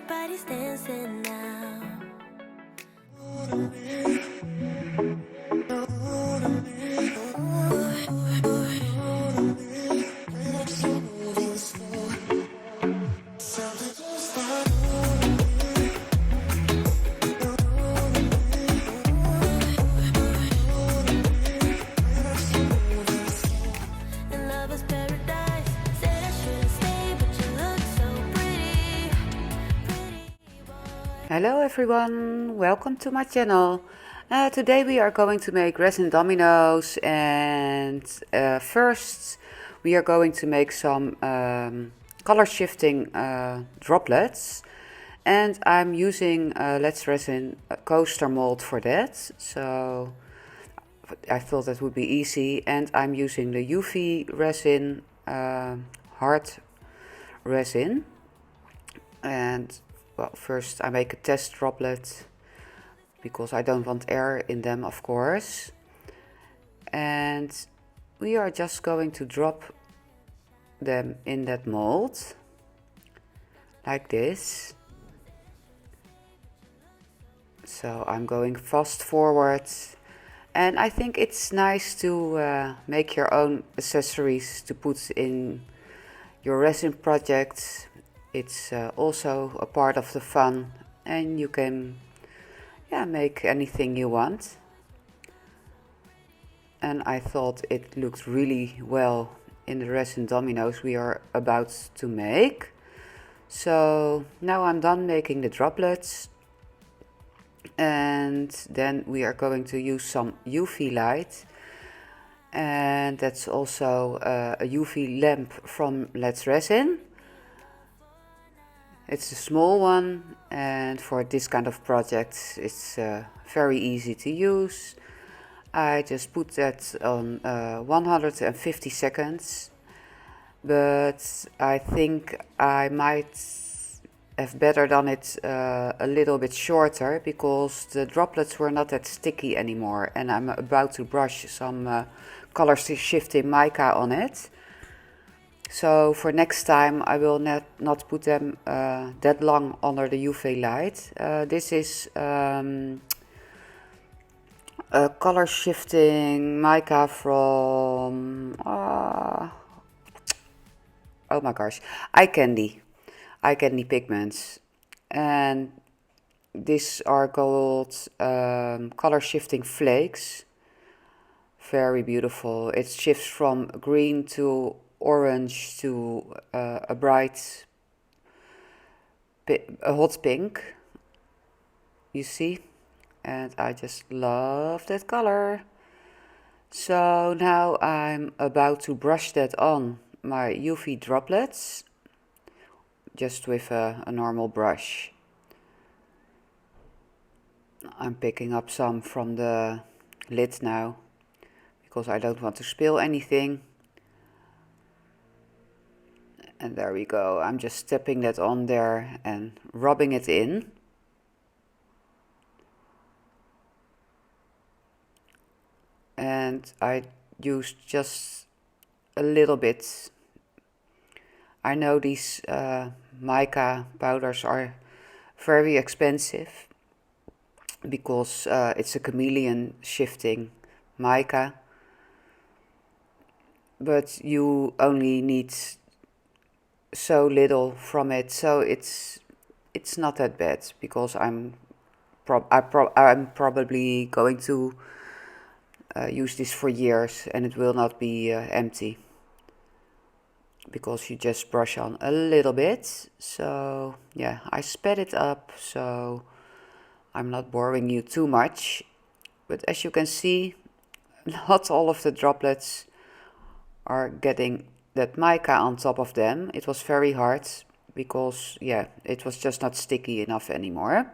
everybody's dancing now. And love is paradise. Said I shouldn't stay, but you look so pretty. Pretty boy. Hello everyone, welcome to my channel. Today we are going to make resin dominoes, and first we are going to make some color shifting droplets, and I'm using Let's Resin coaster mold for that, so I thought that would be easy. And I'm using the UV resin, hard resin. And well, first I make a test droplet because I don't want air in them, of course. And we are just going to drop them in that mold like this. So I'm going fast forward, and I think it's nice to make your own accessories to put in your resin project. It's also a part of the fun, and you can make anything you want. And I thought it looked really well in the resin dominoes we are about to make. So now I'm done making the droplets, and then we are going to use some UV light, and that's also a UV lamp from Let's Resin. It's a small one, and for this kind of project it's very easy to use. I just put that on 150 seconds, but I think I might have better done it a little bit shorter, because the droplets were not that sticky anymore, and I'm about to brush some color shifting mica on it. So for next time I will not put them that long under the UV light. This is a color shifting mica from oh my gosh, eye candy pigments, and these are called color shifting flakes. Very beautiful. It shifts from green to orange to a bright, a hot pink, you see, and I just love that color. So now I'm about to brush that on my UV droplets, just with a normal brush. I'm picking up some from the lid now, because I don't want to spill anything. And there we go. I'm just stepping that on there and rubbing it in. And I used just a little bit. I know these mica powders are very expensive, because it's a chameleon shifting mica. But you only need so little from it, so it's not that bad, because I'm probably going to use this for years, and it will not be empty, because you just brush on a little bit. So yeah, I sped it up so I'm not boring you too much. But as you can see, not all of the droplets are getting that mica on top of them. It was very hard, because it was just not sticky enough anymore.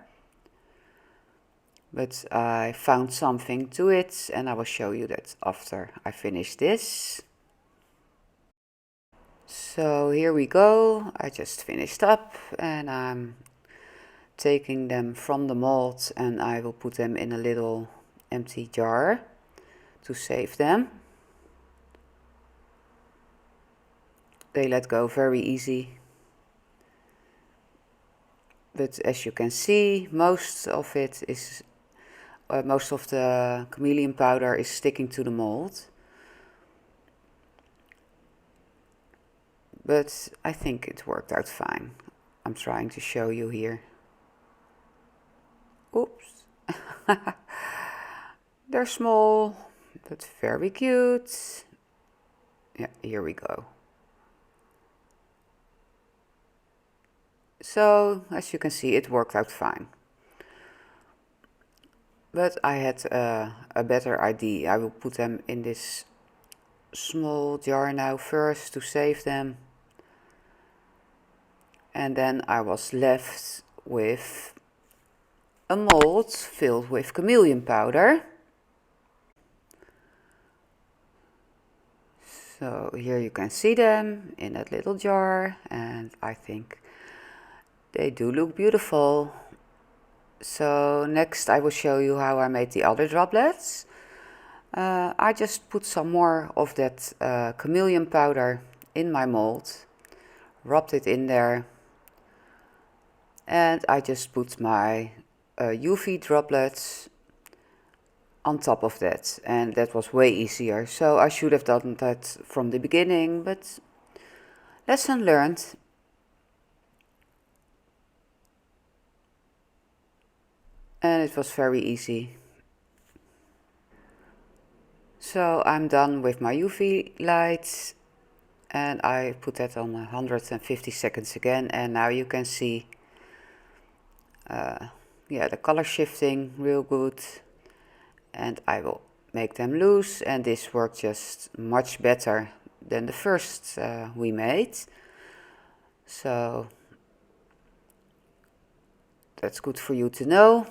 But I found something to it, and I will show you that after I finish this. So here we go. I just finished up, and I'm taking them from the mold, and I will put them in a little empty jar to save them. They let go very easy. But as you can see, most of it is, most of the chameleon powder is sticking to the mold. But I think it worked out fine. I'm trying to show you here. Oops. They're small, but very cute. Yeah, here we go. So, as you can see, it worked out fine. But I had a better idea. I will put them in this small jar now first to save them. And then I was left with a mold filled with chameleon powder. So here you can see them in that little jar, and I think they do look beautiful. So next I will show you how I made the other droplets. I just put some more of that chameleon powder in my mold, rubbed it in there, and I just put my UV droplets on top of that, and that was way easier. So I should have done that from the beginning, but lesson learned. And it was very easy. So I'm done with my UV lights, and I put that on 150 seconds again, and now you can see yeah, the color shifting real good. And I will make them loose, and this worked just much better than the first we made. So that's good for you to know.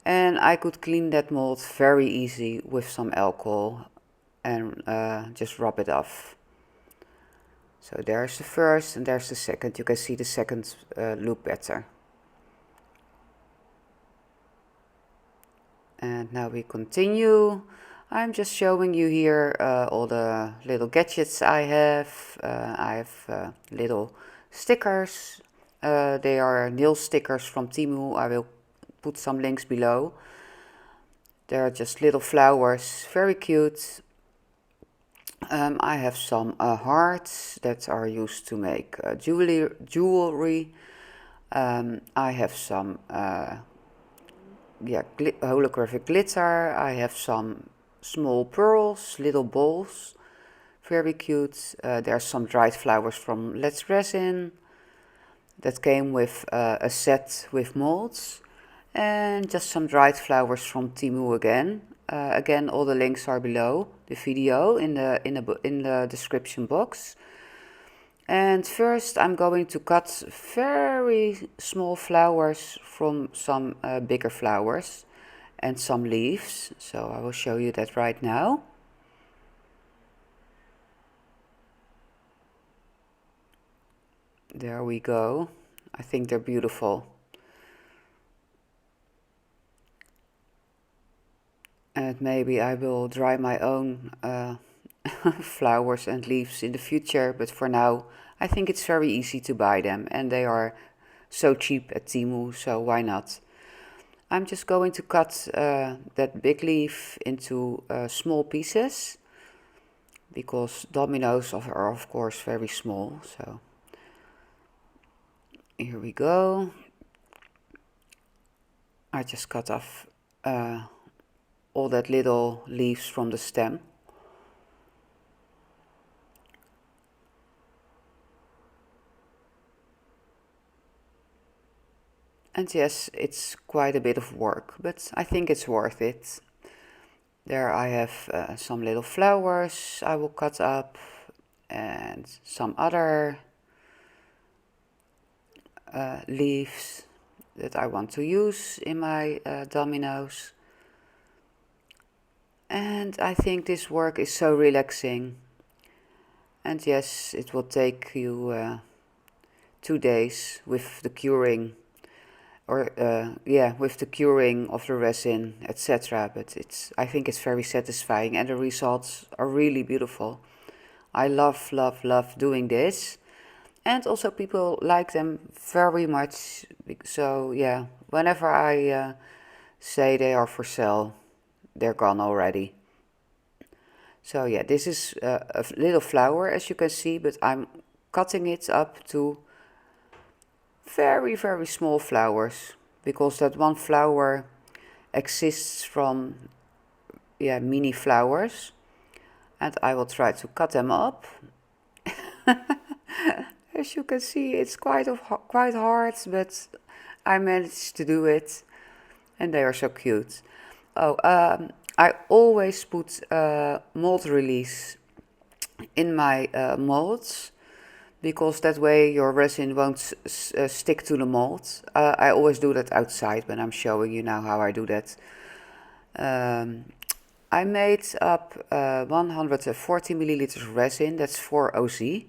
And I could clean that mold very easy with some alcohol and just rub it off. So there's the first and there's the second. You can see the second look better. And now we continue. I'm just showing you here all the little gadgets I have. I have little stickers. They are nail stickers from Temu. I will put some links below. They're just little flowers, very cute. I have some hearts that are used to make jewelry. I have some holographic glitter. I have some small pearls, little balls, very cute. There's some dried flowers from Resin that came with a set with molds, and just some dried flowers from Temu again. Again, all the links are below the video in the description box. And first I'm going to cut very small flowers from some bigger flowers and some leaves. So I will show you that right now. There we go. I think they're beautiful. And maybe I will dry my own flowers and leaves in the future, but for now I think it's very easy to buy them, and they are so cheap at Temu, so why not? I'm just going to cut that big leaf into small pieces, because dominoes are of course very small. So here we go. I just cut off all that little leaves from the stem. And yes, it's quite a bit of work, but I think it's worth it. There I have some little flowers I will cut up, and some other leaves that I want to use in my dominoes. And I think this work is so relaxing. And yes, it will take you 2 days with the curing, or with the curing of the resin, etc. But I think it's very satisfying, and the results are really beautiful. I love doing this. And also people like them very much. So yeah, whenever I say they are for sale, they're gone already. So yeah, this is a little flower as you can see, but I'm cutting it up to very, very small flowers because that one flower exists from mini flowers, and I will try to cut them up. As you can see, it's quite hard, but I managed to do it, and they are so cute. Oh, I always put mold release in my molds because that way your resin won't stick to the mold. I always do that outside when I'm showing you now how I do that. I made up 140 milliliters resin, that's 4OZ,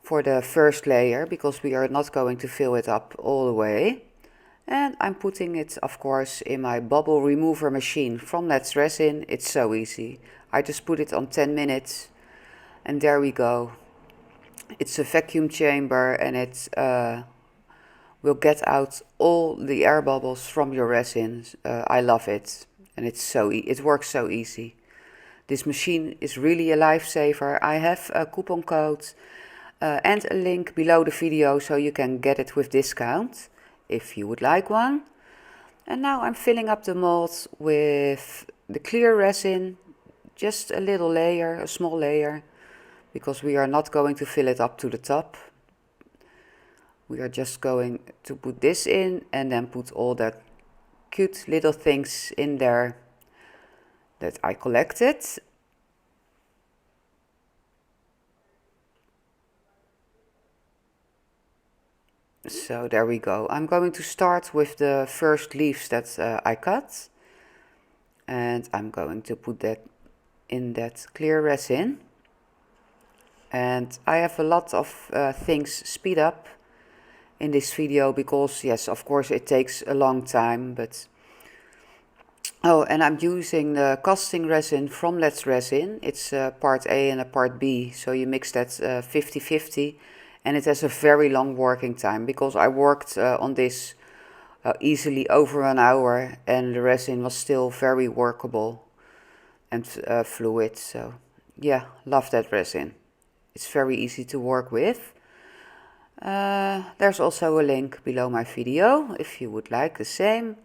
for the first layer because we are not going to fill it up all the way. And I'm putting it, of course, in my bubble remover machine from Let's Resin. It's so easy. I just put it on 10 minutes and there we go. It's a vacuum chamber and it will get out all the air bubbles from your resin. I love it and it works so easy. This machine is really a lifesaver. I have a coupon code and a link below the video so you can get it with discount if you would like one. And now I'm filling up the mold with the clear resin, just a little layer, a small layer, because we are not going to fill it up to the top. We are just going to put this in and then put all the cute little things in there that I collected. So there we go. I'm going to start with the first leaves that I cut. And I'm going to put that in that clear resin. And I have a lot of things speed up in this video because, yes, of course it takes a long time. But oh, and I'm using the casting resin from Let's Resin. It's part A and a part B. So you mix that 50-50. And it has a very long working time because I worked on this easily over an hour and the resin was still very workable and fluid. So yeah, love that resin. It's very easy to work with. There's also a link below my video if you would like the same.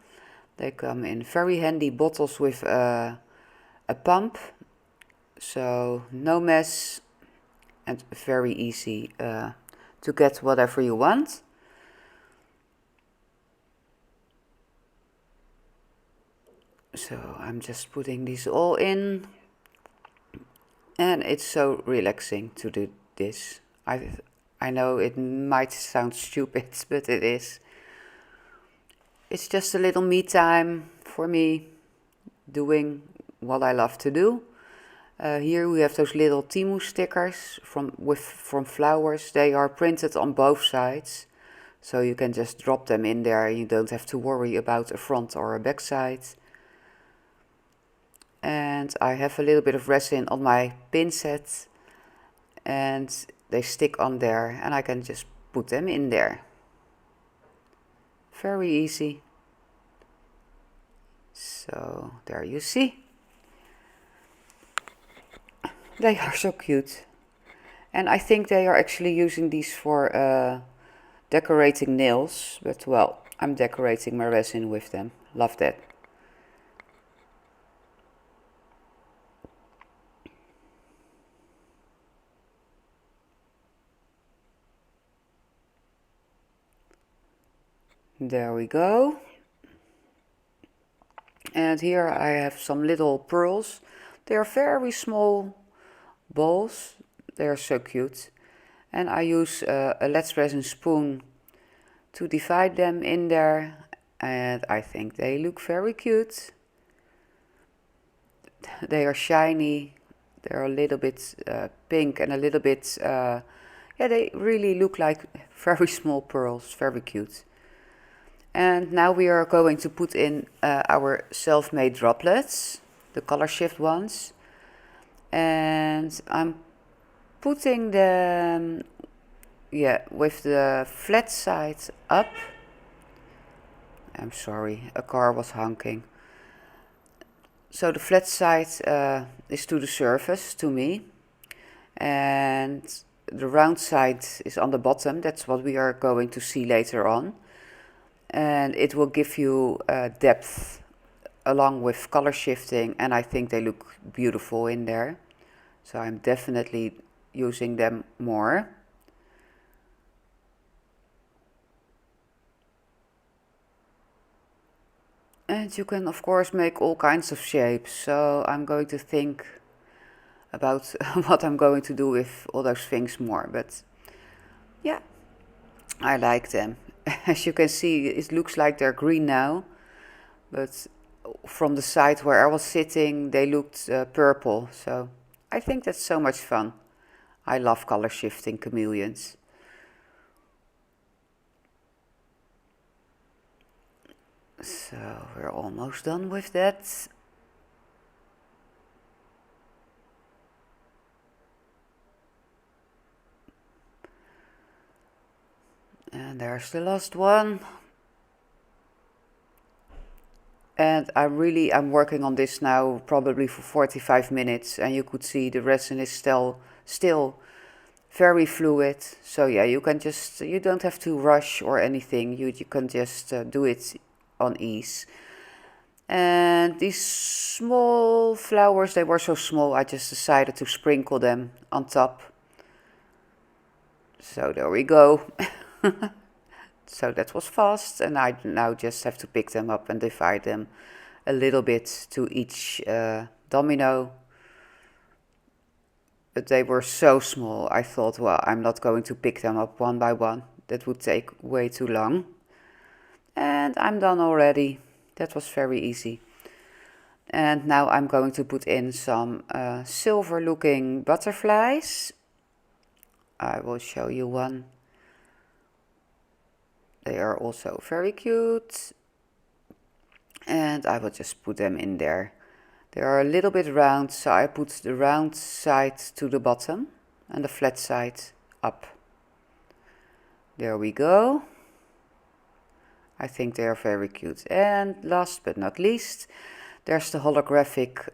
They come in very handy bottles with a pump. So no mess and very easy to get whatever you want. So I'm just putting these all in. And it's so relaxing to do this. I know it might sound stupid, but it is. It's just a little me time for me doing what I love to do. Here we have those little Timu stickers from flowers. They are printed on both sides, so you can just drop them in there. You don't have to worry about a front or a back side. And I have a little bit of resin on my pin set, and they stick on there, and I can just put them in there. Very easy. So there you see. They are so cute. And I think they are actually using these for decorating nails. But well, I'm decorating my resin with them. Love that. There we go. And here I have some little pearls. They are very small balls. They are so cute. And I use a Let's Resin spoon to divide them in there. And I think they look very cute. They are shiny. They're a little bit pink and a little bit... yeah, they really look like very small pearls. Very cute. And now we are going to put in our self-made droplets, the color shift ones. And I'm putting them yeah, with the flat side up. I'm sorry, a car was honking. So the flat side is to the surface, to me, and the round side is on the bottom. That's what we are going to see later on. And it will give you depth along with color shifting, and I think they look beautiful in there. So I'm definitely using them more. And you can of course make all kinds of shapes, so I'm going to think about what I'm going to do with all those things more. But yeah, I like them. As you can see, it looks like they're green now, but from the side where I was sitting, they looked purple. So I think that's so much fun. I love color shifting chameleons. So we're almost done with that. And there's the last one. And I'm working on this now probably for 45 minutes, and you could see the resin is still very fluid. So yeah, you don't have to rush or anything. You can just do it on ease. And these small flowers, they were so small, I just decided to sprinkle them on top. So there we go. So that was fast, and I now just have to pick them up and divide them a little bit to each domino. But they were so small, I thought, well, I'm not going to pick them up one by one. That would take way too long. And I'm done already. That was very easy. And now I'm going to put in some silver looking butterflies. I will show you one. They are also very cute. And I will just put them in there. They are a little bit round, so I put the round side to the bottom and the flat side up. There we go. I think they are very cute. And last but not least, there's the holographic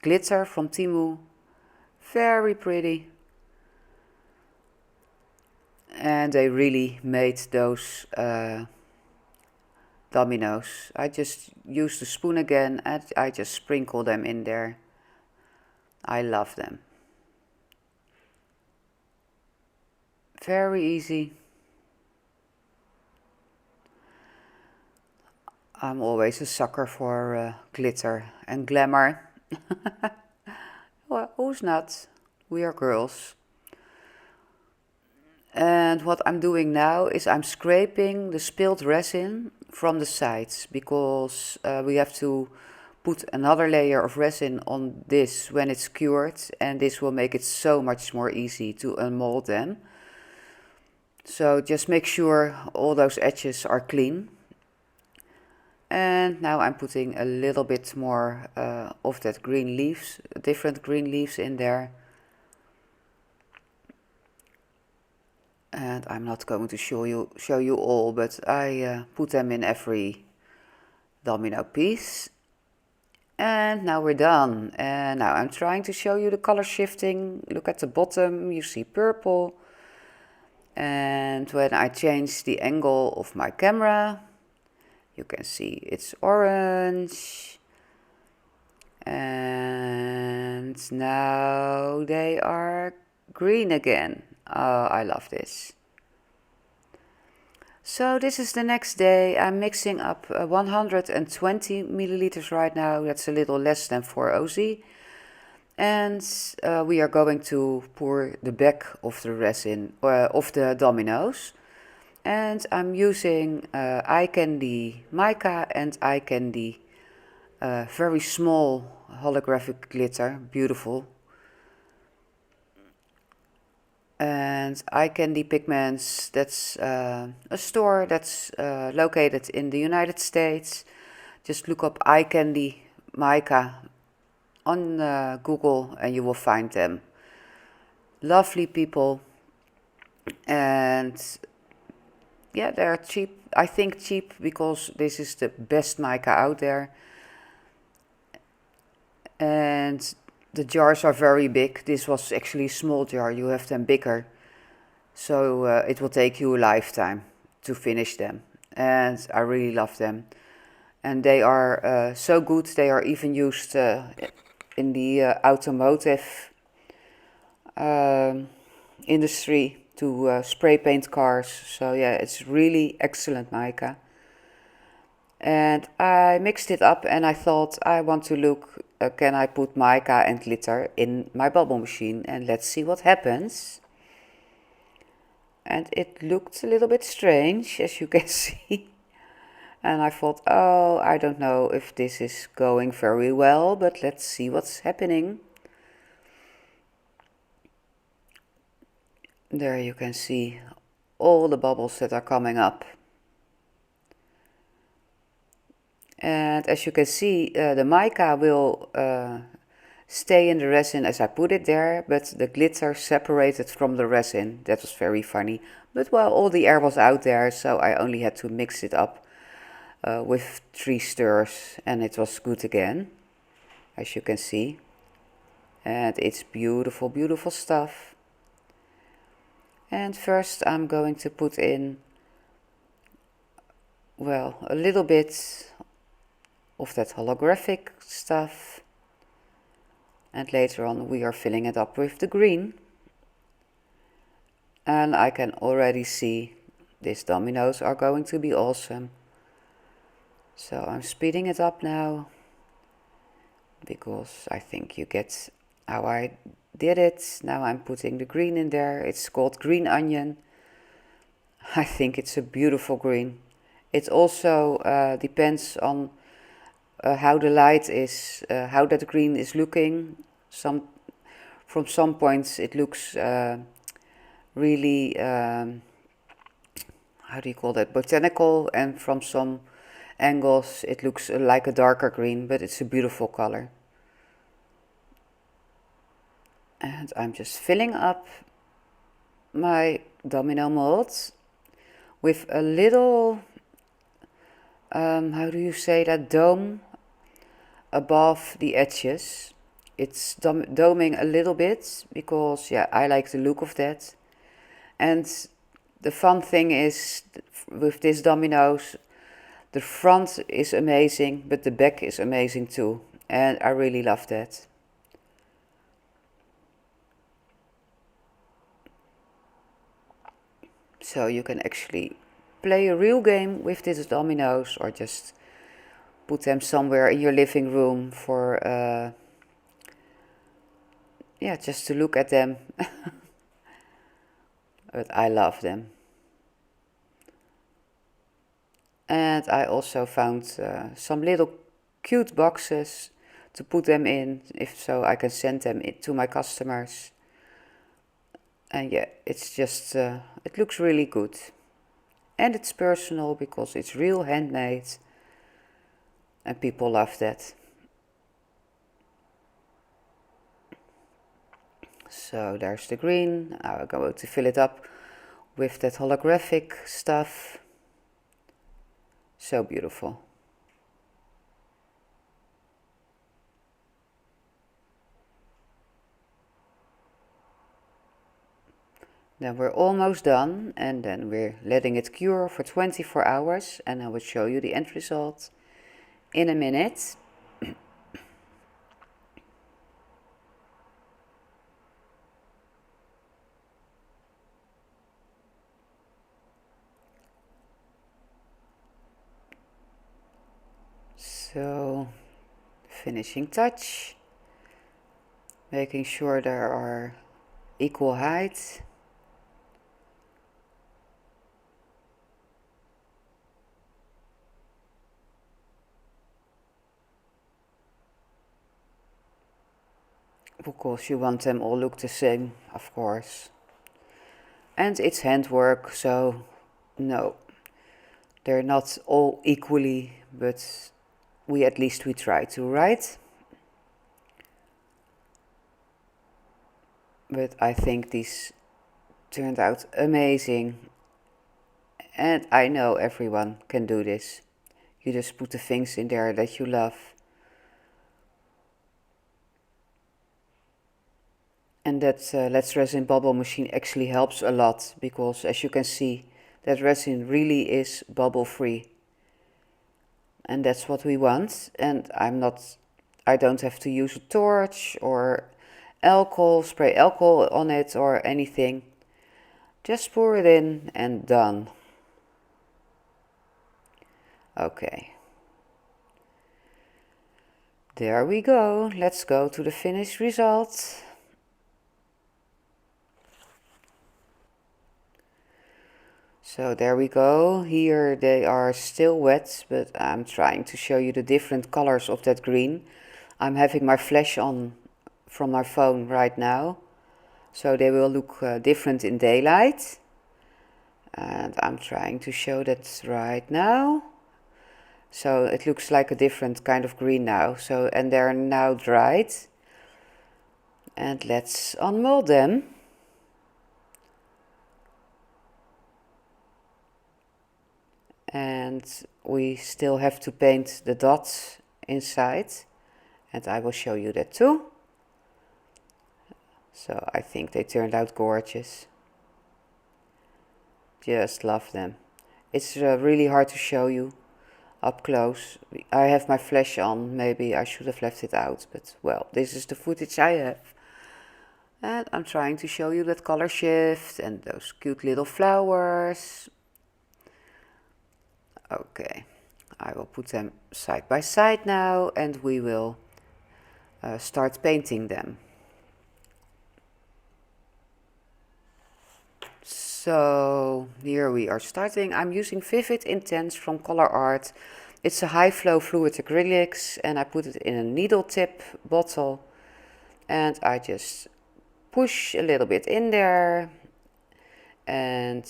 glitter from Temu. Very pretty. And they really made those dominoes. I just used the spoon again and I just sprinkle them in there. I love them. Very easy. I'm always a sucker for glitter and glamour. Well, who's not? We are girls. And what I'm doing now is I'm scraping the spilled resin from the sides, because we have to put another layer of resin on this when it's cured, and this will make it so much more easy to unmold them. So just make sure all those edges are clean. And now I'm putting a little bit more of that green leaves, different green leaves in there. And I'm not going to show you all, but I put them in every domino piece. And now we're done. And now I'm trying to show you the color shifting. Look at the bottom, you see purple. And when I change the angle of my camera, you can see it's orange. And now they are green again. Oh, I love this. So this is the next day. I'm mixing up 120 milliliters right now. That's a little less than 4 OZ. And we are going to pour the back of the resin, of the dominoes. And I'm using eye candy mica and eye candy very small holographic glitter, beautiful. And Eye Candy Pigments, that's a store that's located in the United States. Just look up Eye Candy Mica on Google and you will find them. Lovely people. And yeah, they're cheap. I think cheap because this is the best mica out there. And the jars are very big. This was actually a small jar. You have them bigger. So it will take you a lifetime to finish them. And I really love them. And they are so good. They are even used in the automotive um, industry to spray paint cars. So yeah, it's really excellent mica. And I mixed it up and I thought I want to look, can I put mica and glitter in my bubble machine and let's see what happens. And it looked a little bit strange, as you can see. And I thought, oh, I don't know if this is going very well, but let's see what's happening. There you can see all the bubbles that are coming up. And as you can see, the mica will stay in the resin as I put it there, but the glitter separated from the resin. That was very funny. But well, all the air was out there, so I only had to mix it up with 3 stirs and it was good again, as you can see. And it's beautiful, beautiful stuff. And first I'm going to put in, well, a little bit of that holographic stuff. And later on we are filling it up with the green. And I can already see these dominoes are going to be awesome. So I'm speeding it up now, because I think you get how I did it. Now I'm putting the green in there. It's called green onion. I think it's a beautiful green. It also depends on how the light is, how that green is looking. From some points it looks really, how do you call that, botanical, and from some angles it looks like a darker green, but it's a beautiful color. And I'm just filling up my domino mold with a little, how do you say that, dome above the edges. It's doming a little bit because, yeah, I like the look of that. And the fun thing is, with these dominoes, the front is amazing, but the back is amazing too. And I really love that. So you can actually play a real game with these dominoes, or just put them somewhere in your living room for, yeah, just to look at them. But I love them. And I also found some little cute boxes to put them in, if so I can send them to my customers. And yeah, it's just, it looks really good. And it's personal because it's real handmade. And people love that. So there's the green. Now I'm going to fill it up with that holographic stuff. So beautiful. Then we're almost done, and then we're letting it cure for 24 hours, and I will show you the end result in a minute. So, finishing touch, making sure there are equal height. Of course, you want them all look the same, of course. And it's handwork, so no, they're not all equally, but at least we try to, right? But I think these turned out amazing. And I know everyone can do this. You just put the things in there that you love. And that Let's Resin bubble machine actually helps a lot, because as you can see, that resin really is bubble free. And that's what we want. And I don't have to use a torch or alcohol, spray alcohol on it or anything. Just pour it in and done. Okay. There we go. Let's go to the finished result. So there we go. Here they are still wet, but I'm trying to show you the different colors of that green. I'm having my flash on from my phone right now, so they will look different in daylight. And I'm trying to show that right now. So it looks like a different kind of green now. So, and they're now dried. And let's unmold them. And we still have to paint the dots inside, and I will show you that too. So I think they turned out gorgeous. Just love them. It's really hard to show you up close. I have my flash on, maybe I should have left it out, but well, this is the footage I have. And I'm trying to show you that color shift and those cute little flowers. Okay, I will put them side by side now, and we will start painting them. So here we are starting. I'm using Vivid Intense from Color Art. It's a high flow fluid acrylics, and I put it in a needle tip bottle, and I just push a little bit in there, and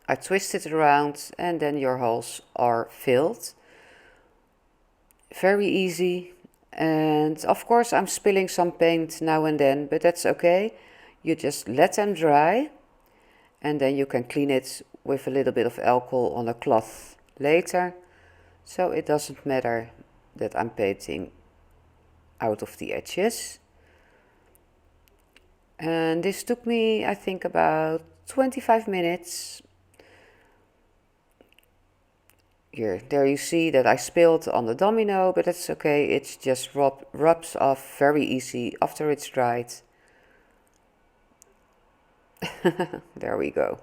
I twist it around, and then your holes are filled. Very easy. And of course I'm spilling some paint now and then, but that's okay. You just let them dry, and then you can clean it with a little bit of alcohol on a cloth later. So it doesn't matter that I'm painting out of the edges. And this took me, I think, about 25 minutes. Here, there you see that I spilled on the domino, but that's okay. It just rubs off very easy after it's dried. There we go.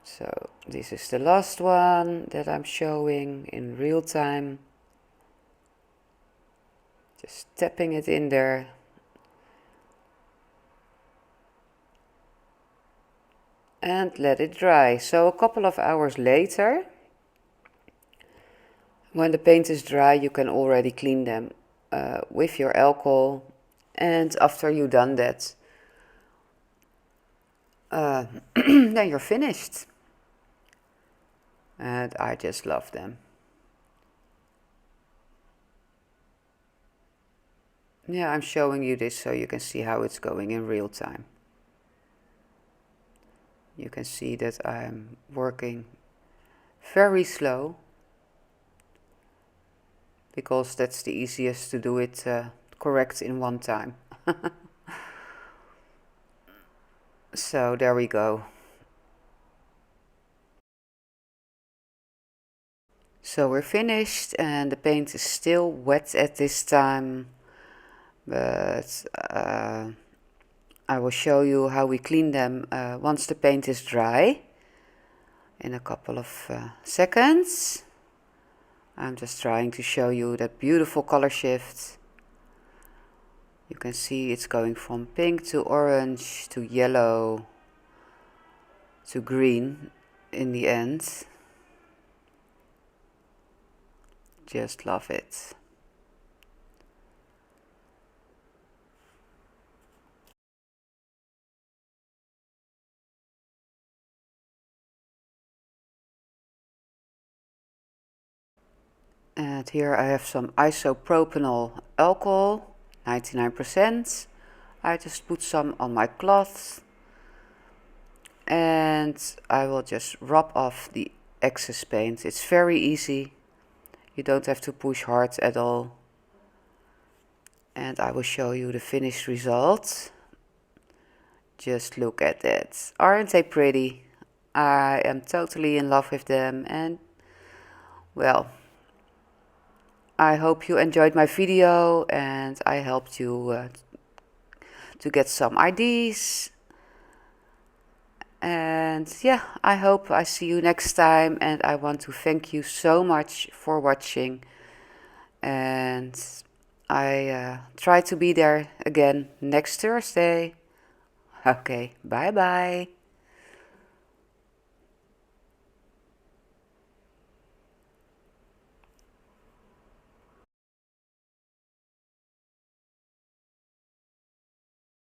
So this is the last one that I'm showing in real time. Just tapping it in there. And let it dry. So a couple of hours later, when the paint is dry, you can already clean them with your alcohol. And after you've done that, then you're finished. And I just love them. Yeah, I'm showing you this so you can see how it's going in real time. You can see that I'm working very slow, because that's the easiest to do it correct in one time. So there we go. So we're finished, and the paint is still wet at this time, but I will show you how we clean them once the paint is dry in a couple of seconds. I'm just trying to show you that beautiful color shift. You can see it's going from pink to orange to yellow to green in the end. Just love it. And here I have some isopropanol alcohol, 99%. I just put some on my cloth. and I will just rub off the excess paint. It's very easy. You don't have to push hard at all. And I will show you the finished result. Just look at it. Aren't they pretty? I am totally in love with them, and well, I hope you enjoyed my video and I helped you to get some ideas. And yeah, I hope I see you next time, and I want to thank you so much for watching, and I try to be there again next Thursday. Okay, bye bye.